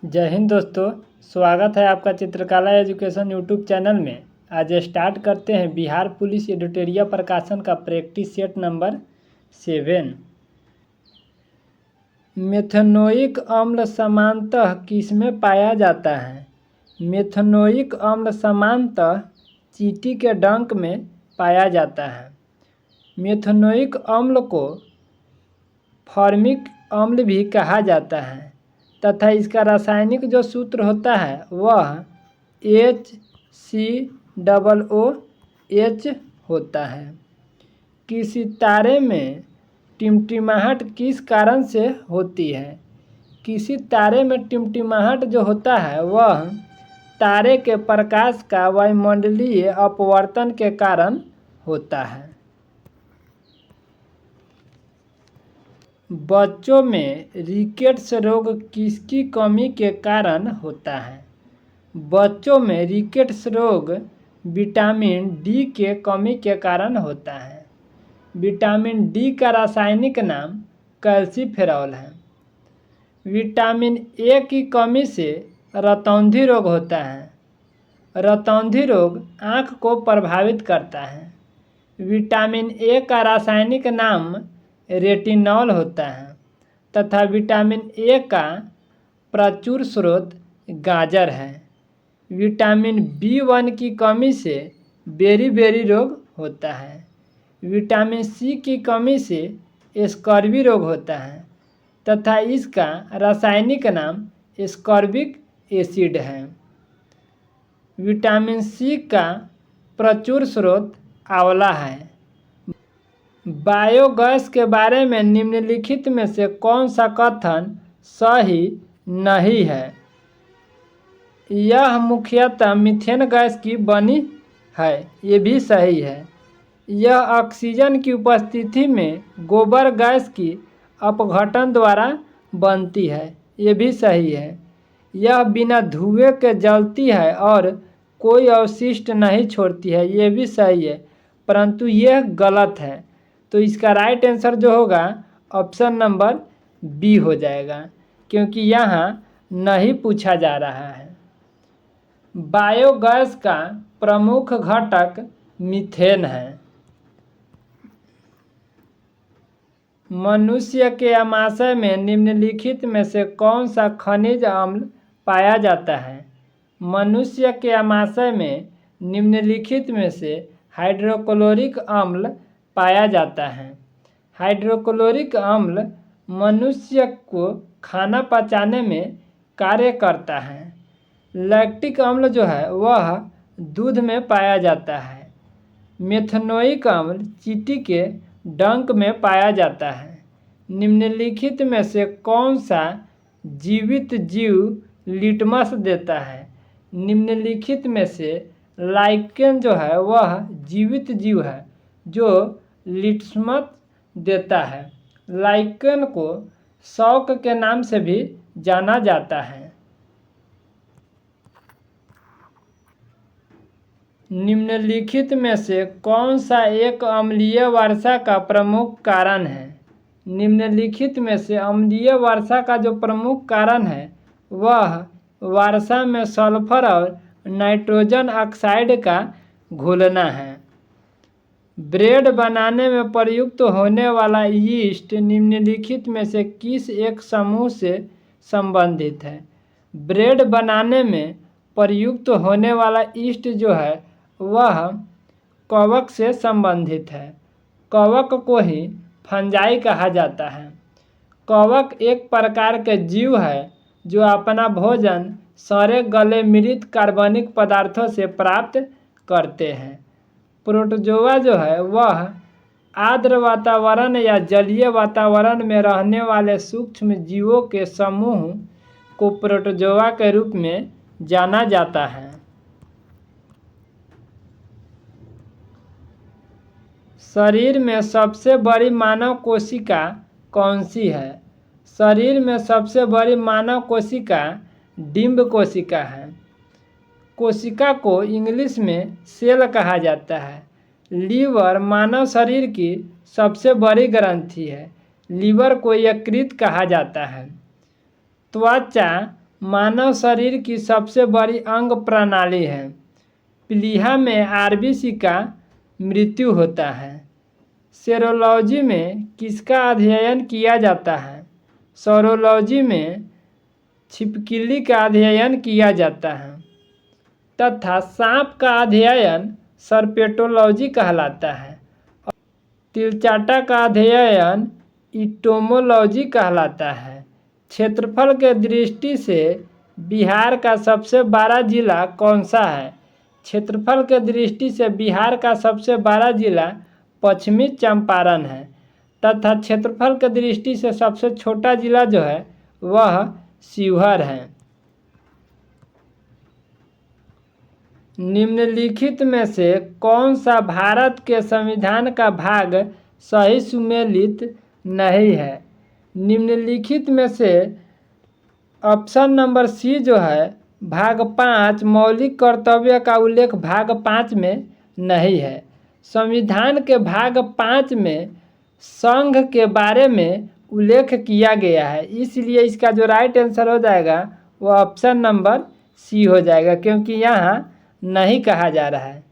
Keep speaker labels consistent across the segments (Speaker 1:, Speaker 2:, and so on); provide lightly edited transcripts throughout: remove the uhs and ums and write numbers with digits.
Speaker 1: जय हिंद दोस्तों। स्वागत है आपका चित्रकला एजुकेशन यूट्यूब चैनल में। आज स्टार्ट करते हैं बिहार पुलिस एडिटोरियल प्रकाशन का प्रैक्टिस सेट नंबर 7। मेथनोइक अम्ल सामान्यतः किसमें पाया जाता है? मेथनोइक अम्ल सामान्यतः चींटी के डंक में पाया जाता है। मेथनोइक अम्ल को फॉर्मिक अम्ल भी कहा जाता है तथा इसका रासायनिक जो सूत्र होता है वह HCOOH होता है। किसी तारे में टिमटिमाहट किस कारण से होती है? किसी तारे में टिमटिमाहट जो होता है वह तारे के प्रकाश का वायुमंडलीय अपवर्तन के कारण होता है। बच्चों में रिकेट्स रोग किसकी कमी के कारण होता है? बच्चों में रिकेट्स रोग विटामिन डी के कमी के कारण होता है। विटामिन डी का रासायनिक नाम कैल्सीफेरॉल है। विटामिन ए की कमी से रतौंधी रोग होता है। रतौंधी रोग आँख को प्रभावित करता है। विटामिन ए का रासायनिक नाम रेटिनॉल होता है तथा विटामिन ए का प्रचुर स्रोत गाजर है। विटामिन B1 की कमी से बेरी रोग होता है। विटामिन सी की कमी से स्कर्वी रोग होता है तथा इसका रासायनिक नाम स्कॉर्बिक एसिड है। विटामिन सी का प्रचुर स्रोत आंवला है। बायोगैस के बारे में निम्नलिखित में से कौन सा कथन सही नहीं है? यह मुख्यतः मीथेन गैस की बनी है, ये भी सही है। यह ऑक्सीजन की उपस्थिति में गोबर गैस की अपघटन द्वारा बनती है, ये भी सही है। यह बिना धुएं के जलती है और कोई अवशिष्ट नहीं छोड़ती है, ये भी सही है, परंतु यह गलत है। तो इसका राइट आंसर जो होगा ऑप्शन नंबर बी हो जाएगा, क्योंकि यहाँ नहीं पूछा जा रहा है। बायोगैस का प्रमुख घटक मीथेन है। मनुष्य के आमाशय में निम्नलिखित में से कौन सा खनिज अम्ल पाया जाता है? मनुष्य के आमाशय में निम्नलिखित में से हाइड्रोक्लोरिक अम्ल पाया जाता है। हाइड्रोक्लोरिक अम्ल मनुष्य को खाना पचाने में कार्य करता है। लैक्टिक अम्ल जो है वह दूध में पाया जाता है। मेथनोइक अम्ल चींटी के डंक में पाया जाता है। निम्नलिखित में से कौन सा जीवित जीव लिटमस देता है? निम्नलिखित में से लाइकेन जो है वह जीवित जीव है जो लिटमस देता है। लाइकेन को शौक के नाम से भी जाना जाता है। निम्नलिखित में से कौन सा एक अम्लीय वर्षा का प्रमुख कारण है? निम्नलिखित में से अम्लीय वर्षा का जो प्रमुख कारण है वह वर्षा में सल्फर और नाइट्रोजन ऑक्साइड का घुलना है। ब्रेड बनाने में प्रयुक्त होने वाला यीस्ट निम्नलिखित में से किस एक समूह से संबंधित है? ब्रेड बनाने में प्रयुक्त होने वाला यीस्ट जो है वह कवक से संबंधित है। कवक को ही फंजाई कहा जाता है। कवक एक प्रकार के जीव है जो अपना भोजन सड़े गले मृत कार्बनिक पदार्थों से प्राप्त करते हैं। प्रोटोजोआ जो है वह आर्द्र वातावरण या जलीय वातावरण में रहने वाले सूक्ष्म जीवों के समूह को प्रोटोजोआ के रूप में जाना जाता है। शरीर में सबसे बड़ी मानव कोशिका कौन सी है? शरीर में सबसे बड़ी मानव कोशिका डिम्ब कोशिका है। कोशिका को इंग्लिश में सेल कहा जाता है। लीवर मानव शरीर की सबसे बड़ी ग्रंथि है। लीवर को यकृत कहा जाता है। त्वचा मानव शरीर की सबसे बड़ी अंग प्रणाली है। प्लीहा में आरबीसी का मृत्यु होता है। सेरोलॉजी में किसका अध्ययन किया जाता है? सौरोलॉजी में छिपकली का अध्ययन किया जाता है। तथा सांप का अध्ययन सर्पेटोलॉजी कहलाता है। तिलचाटा का अध्ययन इटोमोलॉजी कहलाता है। क्षेत्रफल के दृष्टि से बिहार का सबसे बड़ा जिला कौन सा है? क्षेत्रफल के दृष्टि से बिहार का सबसे बड़ा जिला पश्चिमी चंपारण है। तथा क्षेत्रफल के दृष्टि से सबसे छोटा जिला जो है वह शिवहर है। निम्नलिखित में से कौन सा भारत के संविधान का भाग सही सुमेलित नहीं है? निम्नलिखित में से ऑप्शन नंबर सी जो है भाग 5 मौलिक कर्तव्य का उल्लेख भाग 5 में नहीं है। संविधान के भाग 5 में संघ के बारे में उल्लेख किया गया है, इसलिए इसका जो राइट आंसर हो जाएगा वो ऑप्शन नंबर सी हो जाएगा, क्योंकि यहाँ नहीं कहा जा रहा है।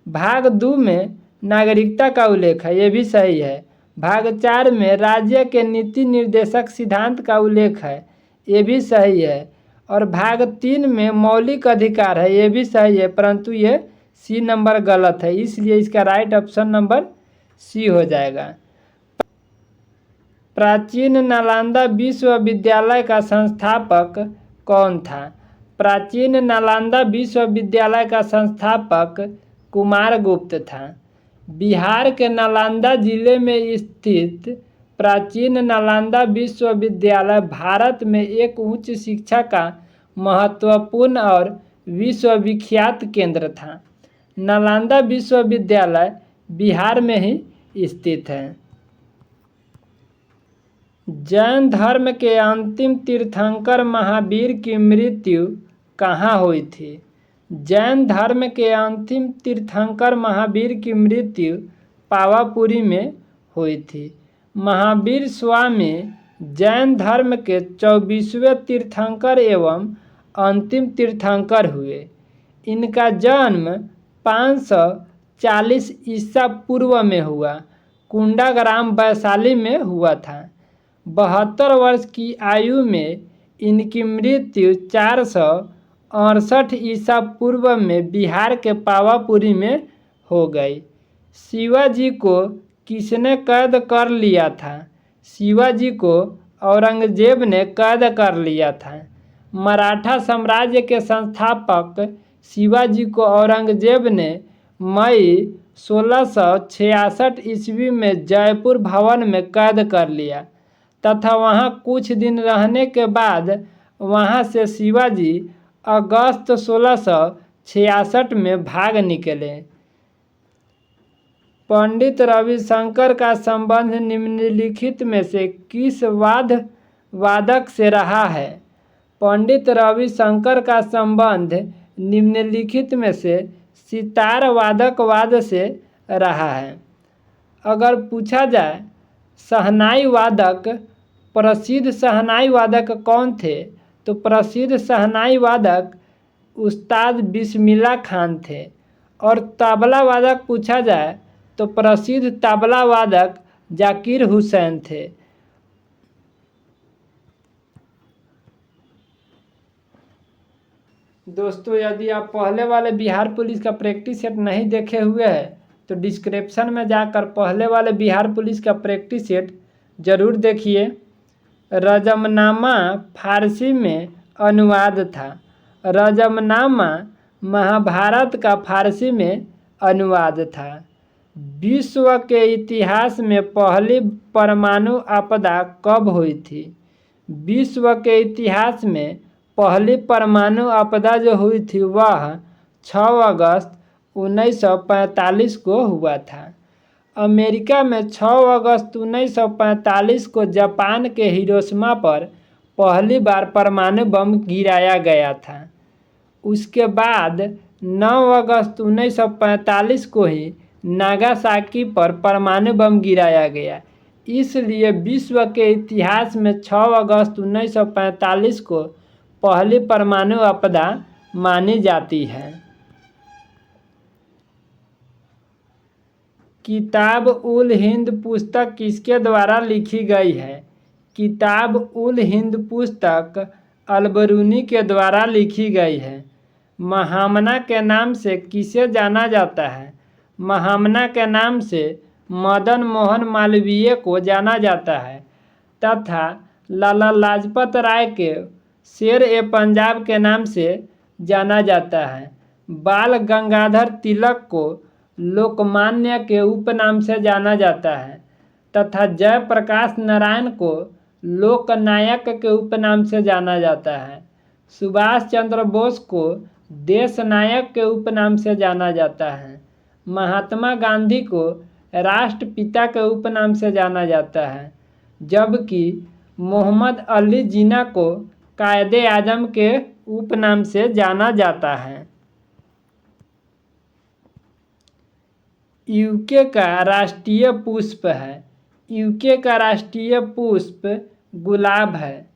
Speaker 1: भाग 2 में नागरिकता का उल्लेख है, ये भी सही है। भाग 4 में राज्य के नीति निर्देशक सिद्धांत का उल्लेख है, ये भी सही है। और भाग 3 में मौलिक अधिकार है, ये भी सही है, परंतु ये सी नंबर गलत है, इसलिए इसका राइट ऑप्शन नंबर सी हो जाएगा। प्राचीन नालंदा विश्वविद्यालय का संस्थापक कौन था? प्राचीन नालंदा विश्वविद्यालय का संस्थापक कुमारगुप्त था। बिहार के नालंदा जिले में स्थित प्राचीन नालंदा विश्वविद्यालय भारत में एक उच्च शिक्षा का महत्वपूर्ण और विश्वविख्यात केंद्र था। नालंदा विश्वविद्यालय बिहार में ही स्थित है। जैन धर्म के अंतिम तीर्थंकर महावीर की मृत्यु कहाँ हुई थी? जैन धर्म के अंतिम तीर्थंकर महावीर की मृत्यु पावापुरी में हुई थी। महावीर स्वामी जैन धर्म के 24वें तीर्थंकर एवं अंतिम तीर्थंकर हुए। इनका जन्म 540 ईसा पूर्व में हुआ, कुंडा ग्राम वैशाली में हुआ था। 72 वर्ष की आयु में इनकी मृत्यु 468 ईसा पूर्व में बिहार के पावापुरी में हो गई। शिवाजी को किसने कैद कर लिया था? शिवाजी को औरंगजेब ने कैद कर लिया था। मराठा साम्राज्य के संस्थापक शिवाजी को औरंगजेब ने मई 1666 ईस्वी में जयपुर भवन में कैद कर लिया तथा वहां कुछ दिन रहने के बाद वहां से शिवाजी अगस्त 1666 में भाग निकले। पंडित रविशंकर का संबंध निम्नलिखित में से किस वादक से रहा है? पंडित रविशंकर का संबंध निम्नलिखित में से सितार वादक से रहा है। अगर पूछा जाए शहनाई वादक, प्रसिद्ध शहनाई वादक कौन थे, तो प्रसिद्ध शहनाई वादक उस्ताद बिस्मिल्लाह खान थे। और तबला वादक पूछा जाए तो प्रसिद्ध तबला वादक जाकिर हुसैन थे। दोस्तों, यदि आप पहले वाले बिहार पुलिस का प्रैक्टिस सेट नहीं देखे हुए हैं तो डिस्क्रिप्शन में जाकर पहले वाले बिहार पुलिस का प्रैक्टिस सेट ज़रूर देखिए। रजमनामा फारसी में अनुवाद था। रजमनामा महाभारत का फारसी में अनुवाद था। विश्व के इतिहास में पहली परमाणु आपदा कब हुई थी? विश्व के इतिहास में पहली परमाणु आपदा जो हुई थी वह 6 अगस्त 1945 को हुआ था। अमेरिका में 6 अगस्त 1945 को जापान के हिरोशिमा पर पहली बार परमाणु बम गिराया गया था। उसके बाद 9 अगस्त 1945 को ही नागासाकी पर परमाणु बम गिराया गया। इसलिए विश्व के इतिहास में 6 अगस्त 1945 को पहली परमाणु आपदा मानी जाती है। किताब उल हिंद पुस्तक किसके द्वारा लिखी गई है? किताब उल हिंद पुस्तक अलबरूनी के द्वारा लिखी गई है। महामना के नाम से किसे जाना जाता है? महामना के नाम से मदन मोहन मालवीय को जाना जाता है तथा लाला लाजपत राय के शेर ए पंजाब के नाम से जाना जाता है। बाल गंगाधर तिलक को लोकमान्य के उपनाम से जाना जाता है तथा जयप्रकाश नारायण को लोकनायक के उपनाम से जाना जाता है। सुभाष चंद्र बोस को देश नायक के उपनाम से जाना जाता है। महात्मा गांधी को राष्ट्रपिता के उपनाम से जाना जाता है, जबकि मोहम्मद अली जिन्ना को कायदे आजम के उपनाम से जाना जाता है। यूके का राष्ट्रीय पुष्प है। यूके का राष्ट्रीय पुष्प गुलाब है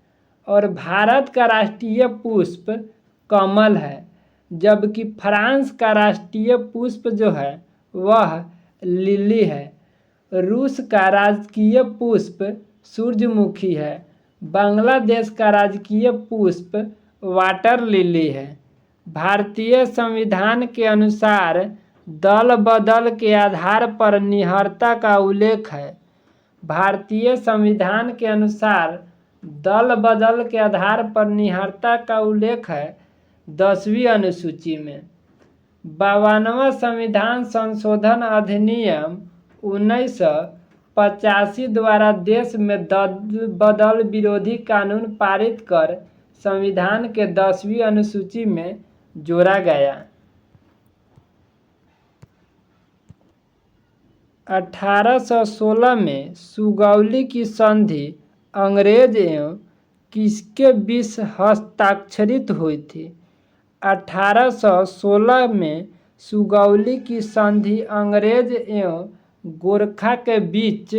Speaker 1: और भारत का राष्ट्रीय पुष्प कमल है, जबकि फ्रांस का राष्ट्रीय पुष्प जो है वह लिली है। रूस का राजकीय पुष्प सूरजमुखी है। बांग्लादेश का राजकीय पुष्प वाटर लिली है। भारतीय संविधान के अनुसार दल बदल के आधार पर निहरता का उल्लेख है। भारतीय संविधान के अनुसार दल बदल के आधार पर निहरता का उल्लेख है 10वीं अनुसूची में। 52वां संविधान संशोधन अधिनियम 1985 द्वारा देश में दल बदल विरोधी कानून पारित कर संविधान के 10वीं अनुसूची में जोड़ा गया। 1816 में सुगौली की संधि अंग्रेज एवं किसके बीच हस्ताक्षरित हुई थी? 1816 में सुगौली की संधि अंग्रेज एवं गोरखा के बीच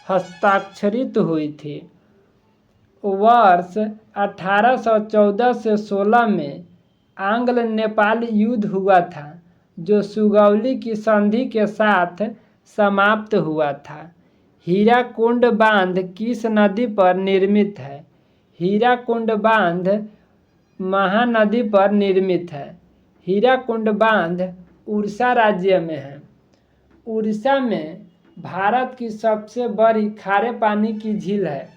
Speaker 1: हस्ताक्षरित हुई थी। वर्ष 1814 से 16 में आंग्ल नेपाल युद्ध हुआ था, जो सुगौली की संधि के साथ समाप्त हुआ था। हीराकुंड बांध किस नदी पर निर्मित है? हीराकुंड बांध महानदी पर निर्मित है। हीराकुंड बांध उड़ीसा राज्य में है। उड़ीसा में भारत की सबसे बड़ी खारे पानी की झील है,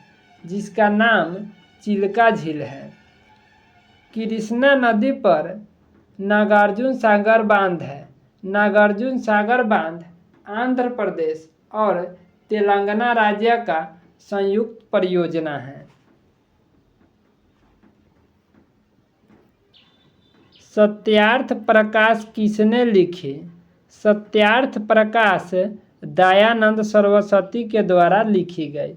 Speaker 1: जिसका नाम चिल्का झील है। कृष्णा नदी पर नागार्जुन सागर बांध है। नागार्जुन सागर बांध आंध्र प्रदेश और तेलंगाना राज्य का संयुक्त परियोजना है। सत्यार्थ प्रकाश किसने लिखी? सत्यार्थ प्रकाश दयानंद सरस्वती के द्वारा लिखी गई।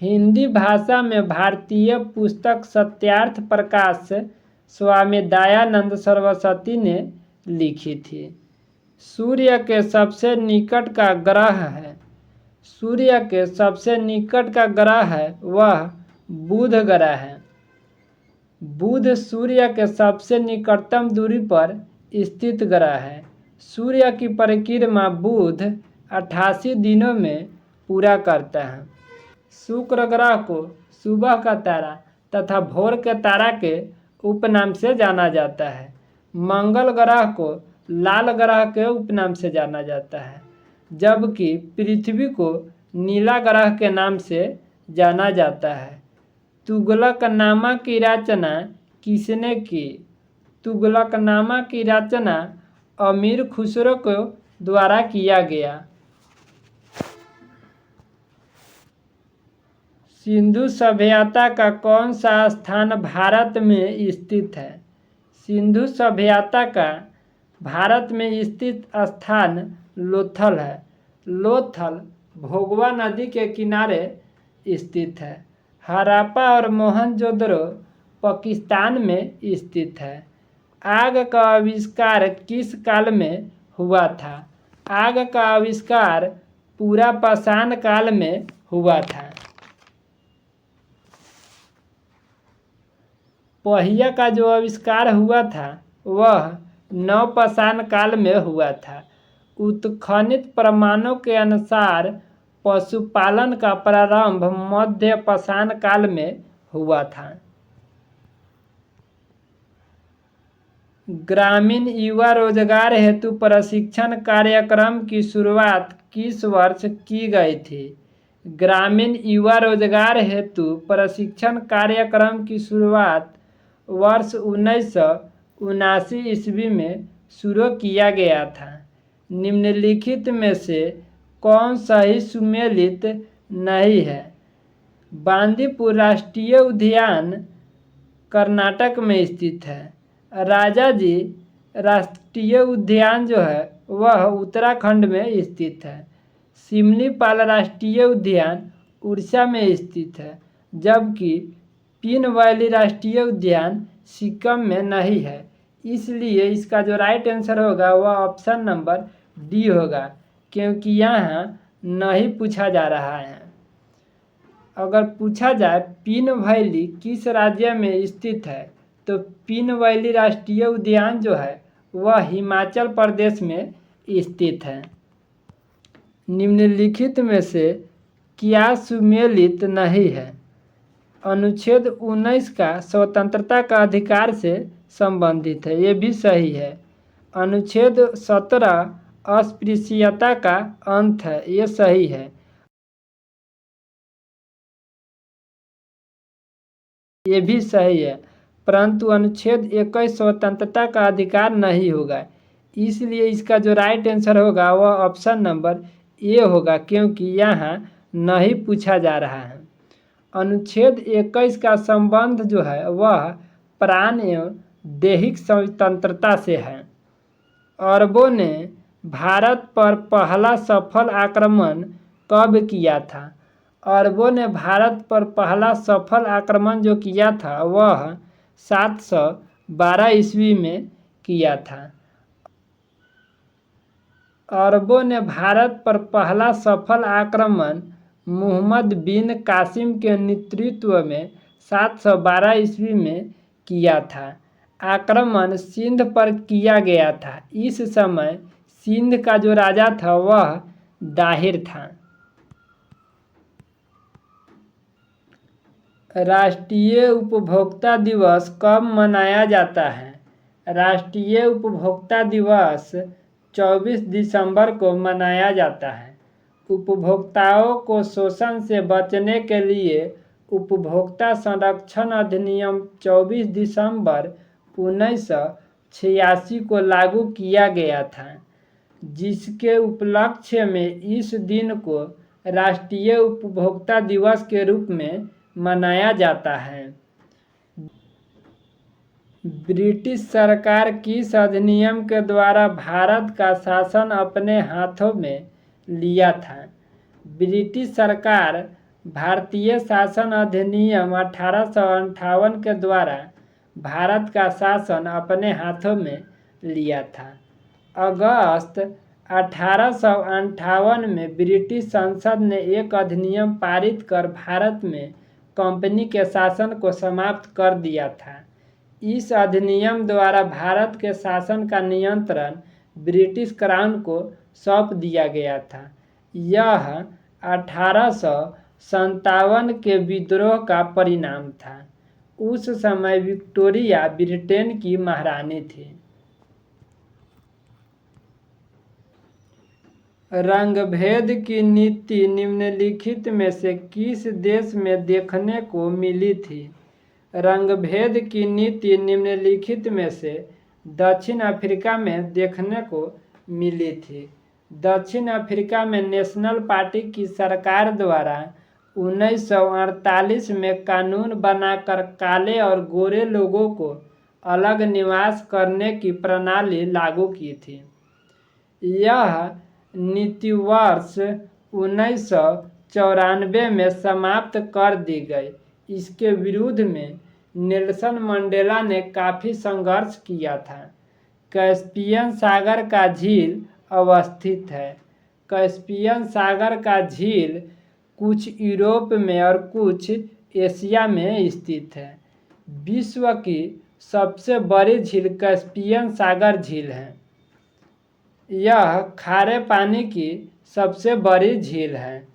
Speaker 1: हिंदी भाषा में भारतीय पुस्तक सत्यार्थ प्रकाश स्वामी दयानंद सरस्वती ने लिखी थी। सूर्य के सबसे निकट का ग्रह है। सूर्य के सबसे निकट का ग्रह है वह बुध ग्रह है। बुध सूर्य के सबसे निकटतम दूरी पर स्थित ग्रह है। सूर्य की परिक्रमा बुध 88 दिनों में पूरा करता है। शुक्र ग्रह को सुबह का तारा तथा भोर के तारा के उपनाम से जाना जाता है। मंगल ग्रह को लाल ग्रह के उपनाम से जाना जाता है, जबकि पृथ्वी को नीला ग्रह के नाम से जाना जाता है। तुगलकनामा की रचना किसने की? तुगलकनामा की रचना अमीर खुसरो के द्वारा किया गया। सिंधु सभ्यता का कौन सा स्थान भारत में स्थित है? सिंधु सभ्यता का भारत में स्थित स्थान लोथल है। लोथल भोगवा नदी के किनारे स्थित है। हड़प्पा और मोहनजोदड़ो पाकिस्तान में स्थित है। आग का आविष्कार किस काल में हुआ था? आग का आविष्कार पूरा पाषाण काल में हुआ था। पहिया का जो आविष्कार हुआ था वह नवपाषाण काल में हुआ था। उत्खनित प्रमाणों के अनुसार पशुपालन का प्रारंभ मध्य पाषाण काल में हुआ था। ग्रामीण युवा रोजगार हेतु प्रशिक्षण कार्यक्रम की शुरुआत किस वर्ष की गई थी? ग्रामीण युवा रोजगार हेतु प्रशिक्षण कार्यक्रम की शुरुआत वर्ष 1979 ईस्वी में शुरू किया गया था। निम्नलिखित में से कौन सही सुमेलित नहीं है? बांदीपुर राष्ट्रीय उद्यान कर्नाटक में स्थित है। राजाजी राष्ट्रीय उद्यान जो है वह उत्तराखंड में स्थित है। सिमलीपाल राष्ट्रीय उद्यान उड़ीसा में स्थित है, जबकि पिन वैली राष्ट्रीय उद्यान सिक्किम में नहीं है। इसलिए इसका जो राइट आंसर होगा वह ऑप्शन नंबर डी होगा, क्योंकि यहाँ नहीं पूछा जा रहा है। अगर पूछा जाए पिन वैली किस राज्य में स्थित है, तो पिन वैली राष्ट्रीय उद्यान जो है वह हिमाचल प्रदेश में स्थित है। निम्नलिखित में से क्या सुमेलित नहीं है? अनुच्छेद 19 का स्वतंत्रता का अधिकार से संबंधित है, ये भी सही है। अनुच्छेद 17 अस्पृश्यता का अंत है, ये सही है, ये भी सही है। परंतु अनुच्छेद 21 स्वतंत्रता का अधिकार नहीं होगा, इसलिए इसका जो राइट आंसर होगा वह ऑप्शन नंबर ए होगा, क्योंकि यहाँ नहीं पूछा जा रहा है। अनुच्छेद 21 का संबंध जो है वह प्राण एवं दैहिक स्वतंत्रता से है। अरबों ने भारत पर पहला सफल आक्रमण कब किया था? अरबों ने भारत पर पहला सफल आक्रमण जो किया था वह 712 ईस्वी में किया था। अरबों ने भारत पर पहला सफल आक्रमण मुहम्मद बिन कासिम के नेतृत्व में 712 ईस्वी में किया था। आक्रमण सिंध पर किया गया था। इस समय सिंध का जो राजा था वह दाहिर था। राष्ट्रीय उपभोक्ता दिवस कब मनाया जाता है? राष्ट्रीय उपभोक्ता दिवस 24 दिसंबर को मनाया जाता है। उपभोक्ताओं को शोषण से बचने के लिए उपभोक्ता संरक्षण अधिनियम 24 दिसंबर 1986 को लागू किया गया था, जिसके उपलक्ष्य में इस दिन को राष्ट्रीय उपभोक्ता दिवस के रूप में मनाया जाता है। ब्रिटिश सरकार किस अधिनियम के द्वारा भारत का शासन अपने हाथों में लिया था? ब्रिटिश सरकार भारतीय शासन अधिनियम 1858 के द्वारा भारत का शासन अपने हाथों में लिया था। अगस्त 1858 में ब्रिटिश संसद ने एक अधिनियम पारित कर भारत में कंपनी के शासन को समाप्त कर दिया था। इस अधिनियम द्वारा भारत के शासन का नियंत्रण ब्रिटिश क्राउन को सौंप दिया गया था। यह 1857 के विद्रोह का परिणाम था। उस समय विक्टोरिया ब्रिटेन की महारानी थी। रंगभेद की नीति निम्नलिखित में से किस देश में देखने को मिली थी? रंगभेद की नीति निम्नलिखित में से दक्षिण अफ्रीका में देखने को मिली थी। दक्षिण अफ्रीका में नेशनल पार्टी की सरकार द्वारा 1948 में कानून बनाकर काले और गोरे लोगों को अलग निवास करने की प्रणाली लागू की थी। यह नीति वर्ष 1994 में समाप्त कर दी गई। इसके विरुद्ध में नेल्सन मंडेला ने काफ़ी संघर्ष किया था। कैस्पियन सागर का झील अवस्थित है। कैस्पियन सागर का झील कुछ यूरोप में और कुछ एशिया में स्थित है। विश्व की सबसे बड़ी झील कैस्पियन सागर झील है। यह खारे पानी की सबसे बड़ी झील है।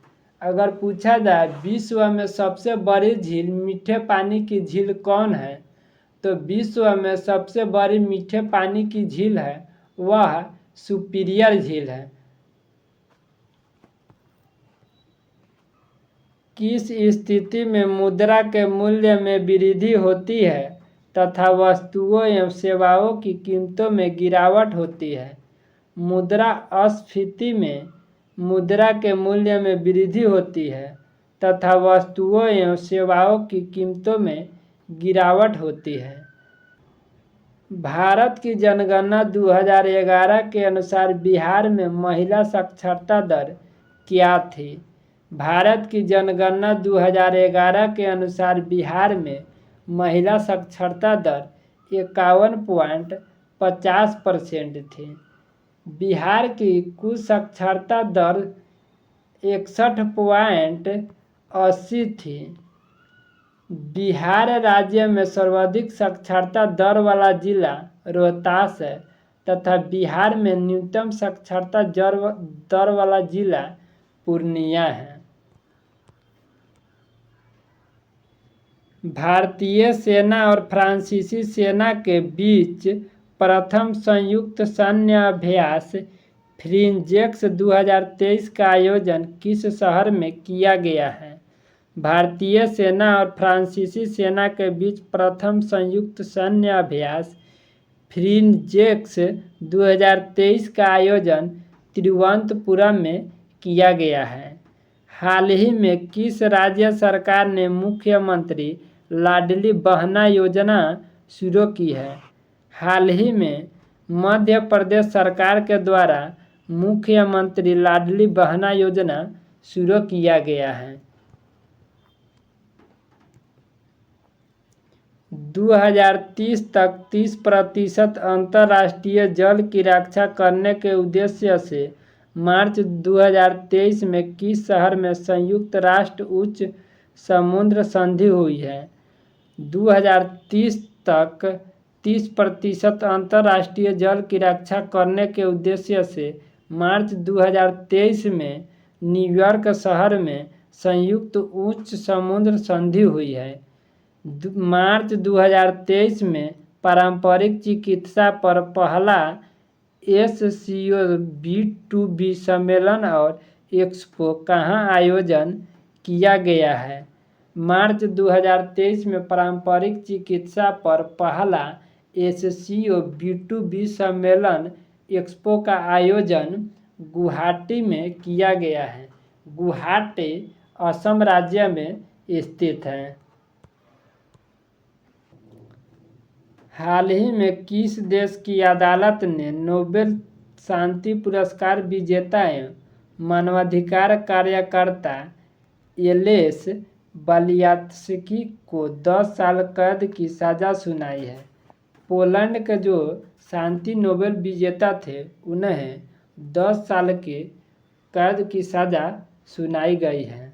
Speaker 1: अगर पूछा जाए विश्व में सबसे बड़ी झील मीठे पानी की झील कौन है, तो विश्व में सबसे बड़ी मीठे पानी की झील है वह सुपीरियर झील है। किस स्थिति में मुद्रा के मूल्य में वृद्धि होती है तथा वस्तुओं एवं सेवाओं की कीमतों में गिरावट होती है? मुद्रास्फीति में मुद्रा के मूल्य में वृद्धि होती है तथा वस्तुओं एवं सेवाओं की कीमतों में गिरावट होती है। भारत की जनगणना 2011 के अनुसार बिहार में महिला साक्षरता दर क्या थी? भारत की जनगणना 2011 के अनुसार बिहार में महिला साक्षरता दर 51.50% थी। बिहार की कुल साक्षरता दर 61.80 थी। बिहार राज्य में सर्वाधिक साक्षरता दर वाला जिला रोहतास है तथा बिहार में न्यूनतम साक्षरता दर वाला जिला पूर्णिया है। भारतीय सेना और फ्रांसीसी सेना के बीच प्रथम संयुक्त सैन्य अभ्यास फ्रिंजेक्स 2023 का आयोजन किस शहर में किया गया है? भारतीय सेना और फ्रांसीसी सेना के बीच प्रथम संयुक्त सैन्य अभ्यास फ्रिंजेक्स 2023 का आयोजन तिरुवनंतपुरम में किया गया है। हाल ही में किस राज्य सरकार ने मुख्यमंत्री लाडली बहना योजना शुरू की है? हाल ही में मध्य प्रदेश सरकार के द्वारा मुख्यमंत्री लाडली बहना योजना शुरू किया गया है। 2030 तक 30% अंतर्राष्ट्रीय जल की रक्षा करने के उद्देश्य से मार्च 2023 में किस शहर में संयुक्त राष्ट्र उच्च समुद्र संधि हुई है? 2030 तक 30% अंतर्राष्ट्रीय जल की रक्षा करने के उद्देश्य से मार्च 2023 में न्यूयॉर्क शहर में संयुक्त उच्च समुद्र संधि हुई है। मार्च 2023 में पारंपरिक चिकित्सा पर पहला SCO B2B सम्मेलन और एक्सपो कहाँ आयोजन किया गया है? मार्च 2023 में पारंपरिक चिकित्सा पर पहला SCO B2B सम्मेलन एक्सपो का आयोजन गुवाहाटी में किया गया है। गुवाहाटी असम राज्य में स्थित है। हाल ही में किस देश की अदालत ने नोबेल शांति पुरस्कार विजेता एवं मानवाधिकार कार्यकर्ता एलेस बालियात्स्की को 10 साल कैद की सजा सुनाई है? पोलैंड के जो शांति नोबेल विजेता थे उन्हें 10 साल के कैद की सजा सुनाई गई है।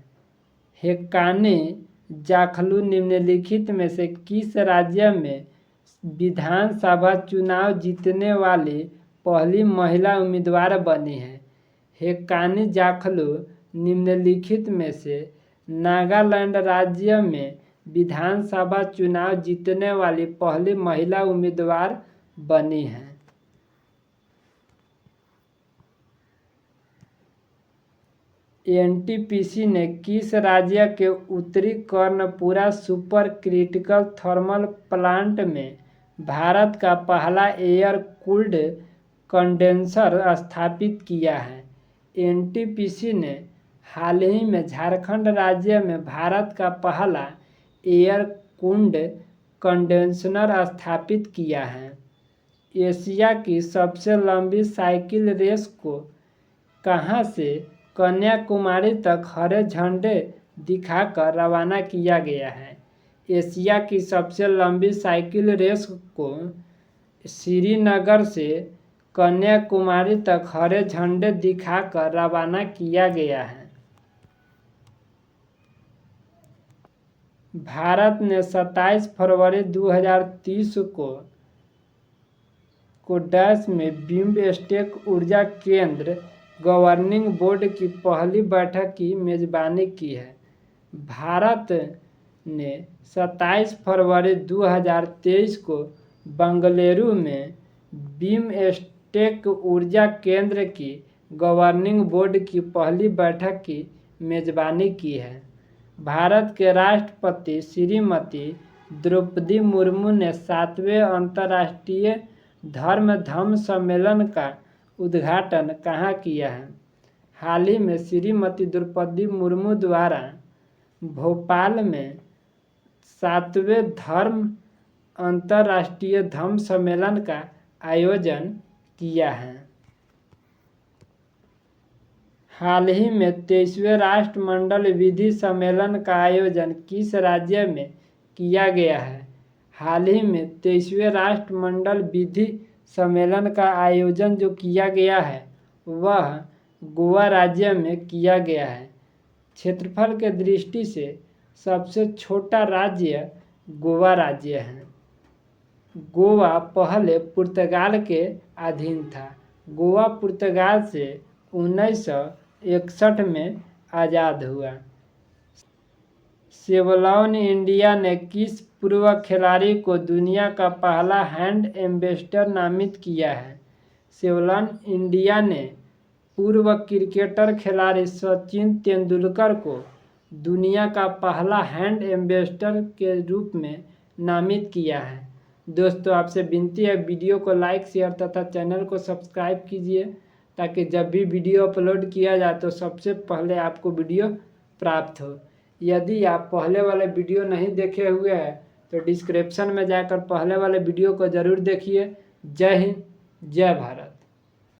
Speaker 1: हेक्कानी जाखलू निम्नलिखित में से किस राज्य में विधानसभा चुनाव जीतने वाली पहली महिला उम्मीदवार बनी है? हेक्कानी जाखलू निम्नलिखित में से नागालैंड राज्य में विधानसभा चुनाव जीतने वाली पहली महिला उम्मीदवार बनी है। NTPC ने किस राज्य के उत्तरी Karanpura super critical thermal plant में भारत का पहला एयर कूल्ड कंडेंसर स्थापित किया है? NTPC ने हाल ही में झारखंड राज्य में भारत का पहला एयर कूल्ड कंडेंसर स्थापित किया है। एशिया की सबसे लंबी साइकिल रेस को कहां से कन्याकुमारी तक हरे झंडे दिखाकर रवाना किया गया है? एशिया की सबसे लंबी साइकिल रेस को श्रीनगर से कन्याकुमारी तक हरे झंडे दिखाकर रवाना किया गया है। भारत ने 27 फरवरी 2030 को डैश में बिम्स्टेक ऊर्जा केंद्र गवर्निंग बोर्ड की पहली बैठक की मेजबानी की है। भारत ने 27 फरवरी 2023 को बेंगलुरु में बिम्स्टेक ऊर्जा केंद्र की गवर्निंग बोर्ड की पहली बैठक की मेजबानी की है। भारत के राष्ट्रपति श्रीमती द्रौपदी मुर्मू ने 7वें अंतर्राष्ट्रीय धर्म सम्मेलन का उद्घाटन कहाँ किया है? हाल ही में श्रीमती द्रौपदी मुर्मू द्वारा भोपाल में 7वें अंतर्राष्ट्रीय धर्म सम्मेलन का आयोजन किया है। हाल ही में 23वें राष्ट्रमंडल विधि सम्मेलन का आयोजन किस राज्य में किया गया है? हाल ही में 23वें राष्ट्रमंडल विधि सम्मेलन का आयोजन जो किया गया है वह गोवा राज्य में किया गया है। क्षेत्रफल के दृष्टि से सबसे छोटा राज्य गोवा राज्य है। गोवा पहले पुर्तगाल के अधीन था। गोवा पुर्तगाल से 1961 में आज़ाद हुआ। सेवलॉन इंडिया ने किस पूर्व खिलाड़ी को दुनिया का पहला हैंड एम्बेसडर नामित किया है? सेवलॉन इंडिया ने पूर्व क्रिकेटर खिलाड़ी सचिन तेंदुलकर को दुनिया का पहला हैंड एम्बेसडर के रूप में नामित किया है। दोस्तों, आपसे विनती है वीडियो को लाइक, शेयर तथा चैनल को सब्सक्राइब कीजिए ताकि जब भी वीडियो अपलोड किया जाए तो सबसे पहले आपको वीडियो प्राप्त हो। यदि आप पहले वाले वीडियो नहीं देखे हुए हैं तो डिस्क्रिप्शन में जाकर पहले वाले वीडियो को ज़रूर देखिए। जय हिंद, जय भारत।